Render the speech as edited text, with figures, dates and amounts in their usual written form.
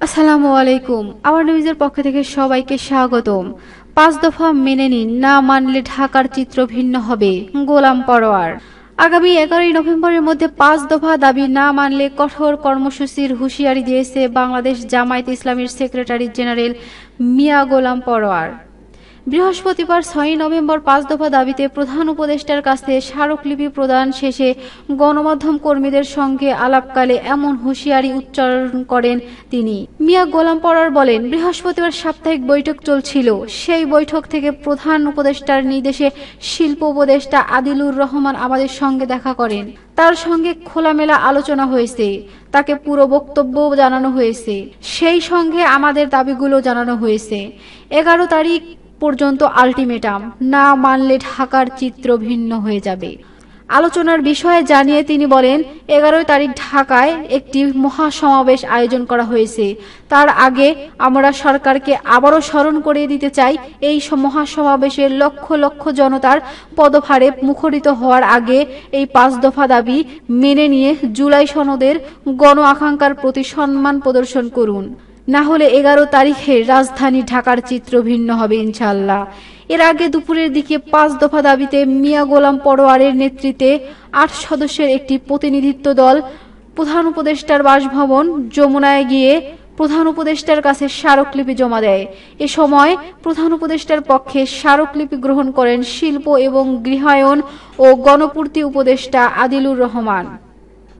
আসসালামু আলাইকুম। আমার নিউজের পক্ষ থেকে সবাইকে স্বাগতম। ৫ দফা মেনে নিন, না মানলে ঢাকার চিত্র ভিন্ন হবে। গোলাম পরোয়ার। আগামী ১১ই নভেম্বরের মধ্যে ৫ দফা দাবি না মানলে কঠোর কর্মসূচির হুঁশিয়ারি দিয়েছে বাংলাদেশ জামায়াতে ইসলামীর সেক্রেটারি জেনারেল মিয়া গোলাম পরোয়ার। বৃহস্পতিবার ৬ নভেম্বর ৫ দফা দাবিতে প্রধান উপদেষ্টার কাছে স্মারকলিপি প্রদান শেষে গণমাধ্যম কর্মীদের সঙ্গে আলাপকালে এমন হুঁশিয়ারি উচ্চারণ করেন তিনি। মিয়া গোলাম পরোয়ার বলেন, বৃহস্পতিবার সাপ্তাহিক বৈঠক চলছিল। সেই বৈঠক থেকে প্রধান উপদেষ্টার নির্দেশে শিল্প উপদেষ্টা আদিলুর রহমান আমাদের সঙ্গে দেখা করেন। তার সঙ্গে খোলামেলা আলোচনা হয়েছে, তাকে পুরো বক্তব্য জানানো হয়েছে, সেই সঙ্গে আমাদের দাবিগুলো জানানো হয়েছে। ১১ তারিখ পর্যন্ত আলটিমেটাম, না মানলে ঢাকার চিত্র ভিন্ন হয়ে যাবে। আলোচনার বিষয়ে জানিয়ে তিনি বলেন, ১১ তারিখ ঢাকায় একটি মহাসমাবেশ আয়োজন করা হয়েছে। তার আগে আমরা সরকারকে আবারও স্মরণ করিয়ে দিতে চাই, এই মহাসমাবেশের লক্ষ লক্ষ জনতার পদভারে মুখরিত হওয়ার আগে এই ৫ দফা দাবি মেনে নিয়ে জুলাই সনদের গণ আকাঙ্ক্ষার প্রতি সম্মান প্রদর্শন করুন। না হলে ১১ তারিখে রাজধানী ঢাকার চিত্র ভিন্ন হবে ইনশাআল্লাহ। এর আগে দুপুরের দিকে ৫ দফা দাবিতে মিয়া গোলাম পরোয়ারের নেতৃত্বে ৮ সদস্যের একটি প্রতিনিধিত্ব দল প্রধান উপদেষ্টার বাসভবন যমুনায় গিয়ে প্রধান উপদেষ্টার কাছে স্মারকলিপি জমা দেয়। এ সময় প্রধান উপদেষ্টার পক্ষে স্মারকলিপি গ্রহণ করেন শিল্প এবং গৃহায়ন ও গণপূর্তি উপদেষ্টা আদিলুর রহমান।